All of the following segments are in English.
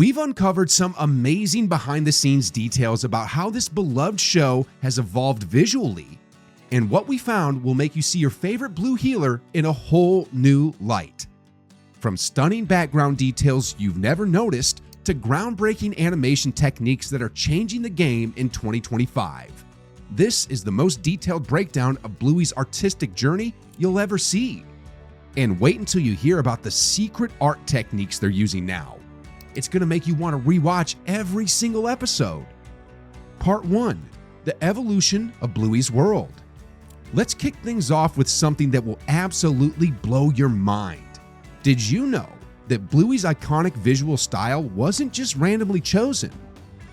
We've uncovered some amazing behind-the-scenes details about how this beloved show has evolved visually, and what we found will make you see your favorite blue healer in a whole new light. From stunning background details you've never noticed to groundbreaking animation techniques that are changing the game in 2025. This is the most detailed breakdown of Bluey's artistic journey you'll ever see. And wait until you hear about the secret art techniques they're using now. It's going to make you want to rewatch every single episode. Part 1. The evolution of Bluey's world. Let's kick things off with something that will absolutely blow your mind. Did you know that Bluey's iconic visual style wasn't just randomly chosen?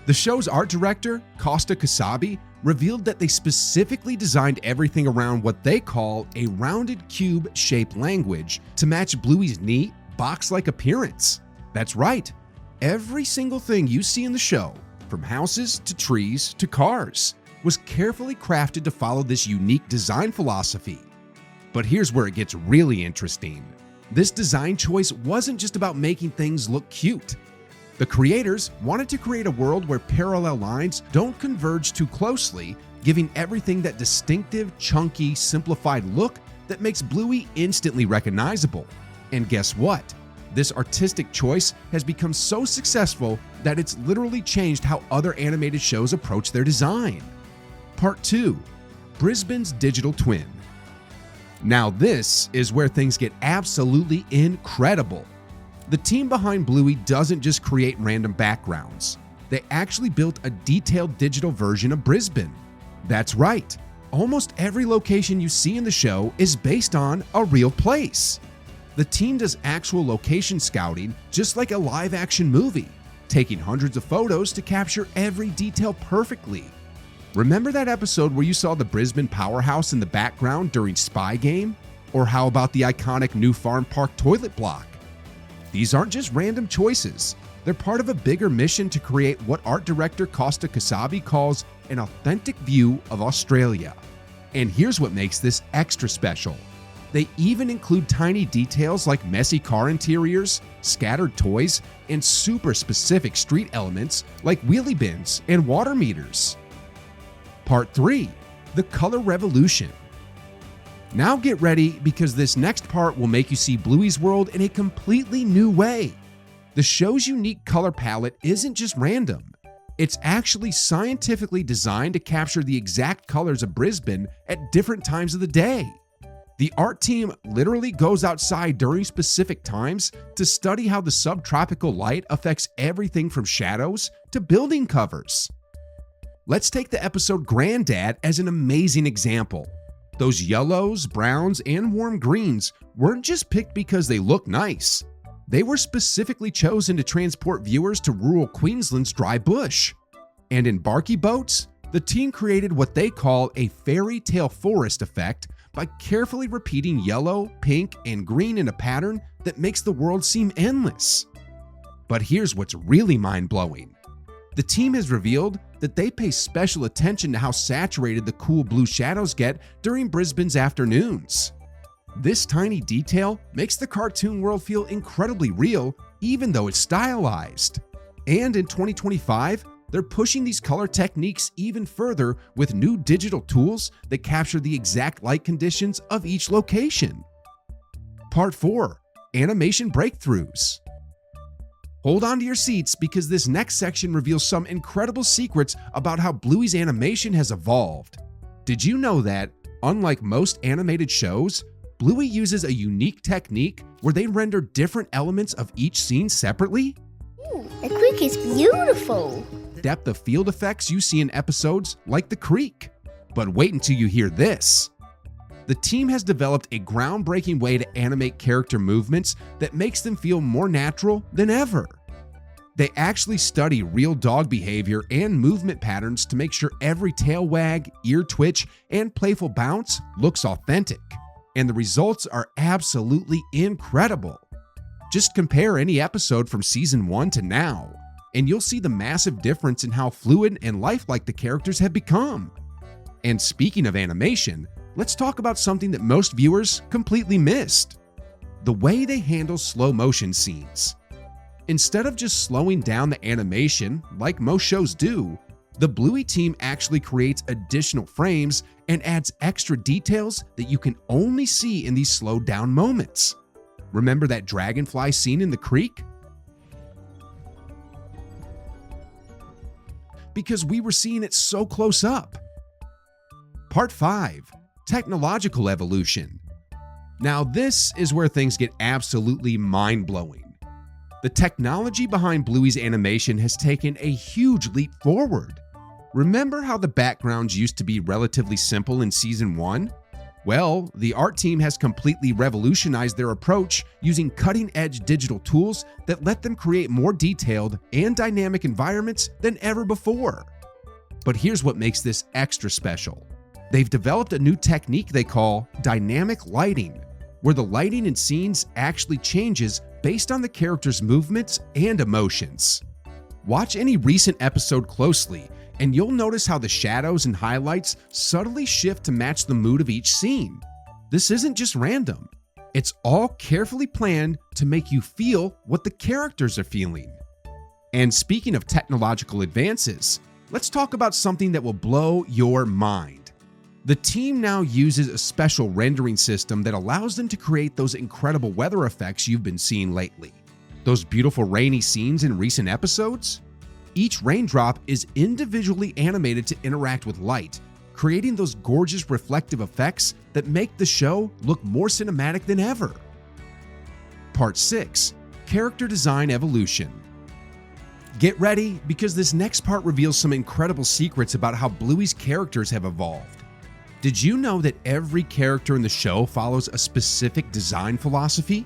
The show's art director, Costa Kasabi, revealed that they specifically designed everything around what they call a rounded cube-shaped language to match Bluey's neat, box-like appearance. That's right. Every single thing you see in the show, from houses to trees to cars, was carefully crafted to follow this unique design philosophy. But here's where it gets really interesting. This design choice wasn't just about making things look cute. The creators wanted to create a world where parallel lines don't converge too closely, giving everything that distinctive, chunky, simplified look that makes Bluey instantly recognizable. And guess what? This artistic choice has become so successful that it's literally changed how other animated shows approach their design. Part 2. Brisbane's Digital Twin. Now this is where things get absolutely incredible. The team behind Bluey doesn't just create random backgrounds. They actually built a detailed digital version of Brisbane. That's right. Almost every location you see in the show is based on a real place. The team does actual location scouting just like a live-action movie, taking hundreds of photos to capture every detail perfectly. Remember that episode where you saw the Brisbane powerhouse in the background during Spy Game? Or how about the iconic new farm park toilet block? These aren't just random choices. They're part of a bigger mission to create what art director Costa Kasabi calls an authentic view of Australia. And here's what makes this extra special. They even include tiny details like messy car interiors, scattered toys, and super specific street elements like wheelie bins and water meters. Part 3. The Color Revolution. Now get ready, because this next part will make you see Bluey's world in a completely new way. The show's unique color palette isn't just random. It's actually scientifically designed to capture the exact colors of Brisbane at different times of the day. The art team literally goes outside during specific times to study how the subtropical light affects everything from shadows to building covers. Let's take the episode Granddad as an amazing example. Those yellows, browns, and warm greens weren't just picked because they look nice. They were specifically chosen to transport viewers to rural Queensland's dry bush. And in Barky Boats, the team created what they call a fairy tale forest effect by carefully repeating yellow, pink, and green in a pattern that makes the world seem endless. But here's what's really mind-blowing. The team has revealed that they pay special attention to how saturated the cool blue shadows get during Brisbane's afternoons. This tiny detail makes the cartoon world feel incredibly real, even though it's stylized. And in 2025, they're pushing these color techniques even further with new digital tools that capture the exact light conditions of each location. Part 4. Animation Breakthroughs. Hold on to your seats, because this next section reveals some incredible secrets about how Bluey's animation has evolved. Did you know that, unlike most animated shows, Bluey uses a unique technique where they render different elements of each scene separately? The creek is beautiful. Depth of field effects you see in episodes like The Creek. But wait until you hear this. The team has developed a groundbreaking way to animate character movements that makes them feel more natural than ever. They actually study real dog behavior and movement patterns to make sure every tail wag, ear twitch, and playful bounce looks authentic. And the results are absolutely incredible. Just compare any episode from season 1 to now, and you'll see the massive difference in how fluid and lifelike the characters have become. And speaking of animation, let's talk about something that most viewers completely missed: the way they handle slow motion scenes. Instead of just slowing down the animation like most shows do, the Bluey team actually creates additional frames and adds extra details that you can only see in these slowed down moments. Remember that dragonfly scene in the creek? Because we were seeing it so close up. Part 5. Technological evolution. Now this is where things get absolutely mind-blowing. The technology behind Bluey's animation has taken a huge leap forward. Remember how the backgrounds used to be relatively simple in Season 1? Well, the art team has completely revolutionized their approach using cutting-edge digital tools that let them create more detailed and dynamic environments than ever before. But here's what makes this extra special. They've developed a new technique they call dynamic lighting, where the lighting in scenes actually changes based on the character's movements and emotions. Watch any recent episode closely, and you'll notice how the shadows and highlights subtly shift to match the mood of each scene. This isn't just random. It's all carefully planned to make you feel what the characters are feeling. And speaking of technological advances, let's talk about something that will blow your mind. The team now uses a special rendering system that allows them to create those incredible weather effects you've been seeing lately. Those beautiful rainy scenes in recent episodes? Each raindrop is individually animated to interact with light, creating those gorgeous reflective effects that make the show look more cinematic than ever. Part 6. Character Design Evolution. Get ready, because this next part reveals some incredible secrets about how Bluey's characters have evolved. Did you know that every character in the show follows a specific design philosophy?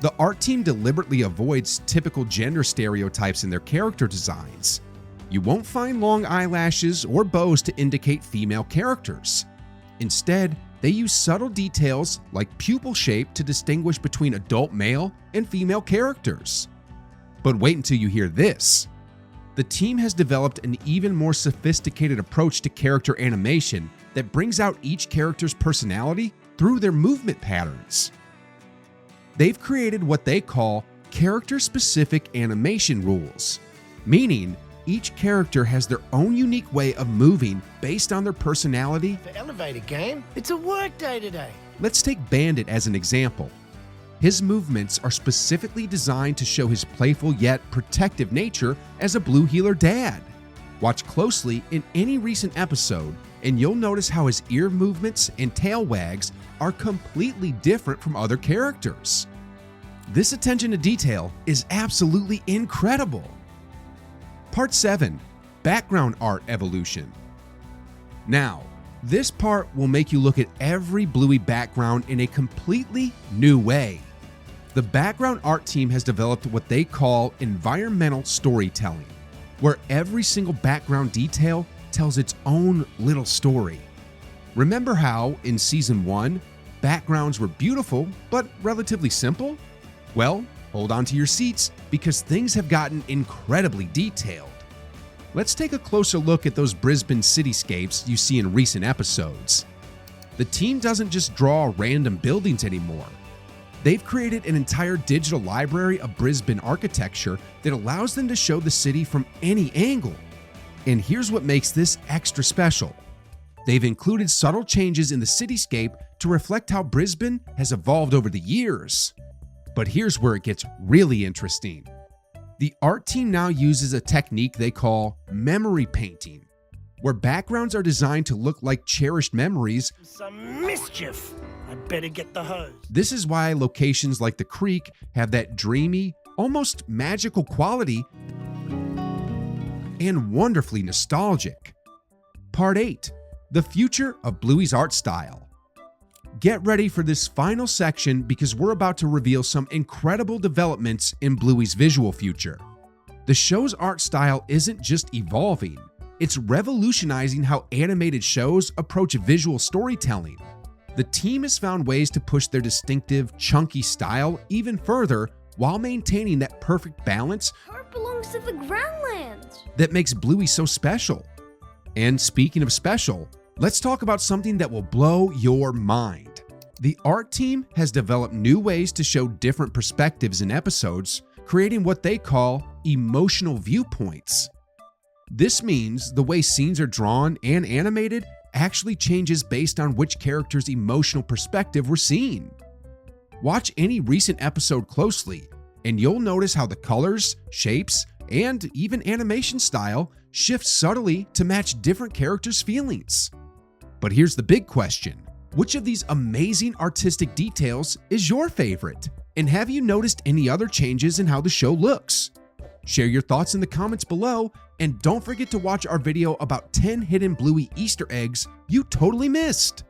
The art team deliberately avoids typical gender stereotypes in their character designs. You won't find long eyelashes or bows to indicate female characters. Instead, they use subtle details like pupil shape to distinguish between adult male and female characters. But wait until you hear this. The team has developed an even more sophisticated approach to character animation that brings out each character's personality through their movement patterns. They've created what they call character-specific animation rules, meaning each character has their own unique way of moving based on their personality. The elevator game? It's a work day today. Let's take Bandit as an example. His movements are specifically designed to show his playful yet protective nature as a Blue Heeler dad. Watch closely in any recent episode, and you'll notice how his ear movements and tail wags are completely different from other characters. This attention to detail is absolutely incredible. Part 7. Background Art Evolution. Now, this part will make you look at every Bluey background in a completely new way. The background art team has developed what they call environmental storytelling, where every single background detail tells its own little story. Remember how, in Season 1, backgrounds were beautiful but relatively simple? Well, hold on to your seats, because things have gotten incredibly detailed. Let's take a closer look at those Brisbane cityscapes you see in recent episodes. The team doesn't just draw random buildings anymore. They've created an entire digital library of Brisbane architecture that allows them to show the city from any angle. And here's what makes this extra special. They've included subtle changes in the cityscape to reflect how Brisbane has evolved over the years. But here's where it gets really interesting. The art team now uses a technique they call memory painting, where backgrounds are designed to look like cherished memories. Some mischief. I better get the hose. This is why locations like the creek have that dreamy, almost magical quality and wonderfully nostalgic. Part 8. The future of Bluey's art style. Get ready for this final section, because we're about to reveal some incredible developments in Bluey's visual future. The show's art style isn't just evolving, it's revolutionizing how animated shows approach visual storytelling. The team has found ways to push their distinctive, chunky style even further while maintaining that perfect balance Art belongs to the Groundlands. that makes Bluey so special. And speaking of special, let's talk about something that will blow your mind. The art team has developed new ways to show different perspectives in episodes, creating what they call emotional viewpoints. This means the way scenes are drawn and animated actually changes based on which character's emotional perspective we're seeing. Watch any recent episode closely, and you'll notice how the colors, shapes, and even animation style shift subtly to match different characters' feelings. But here's the big question. Which of these amazing artistic details is your favorite? And have you noticed any other changes in how the show looks? Share your thoughts in the comments below, and don't forget to watch our video about 10 hidden Bluey Easter eggs you totally missed.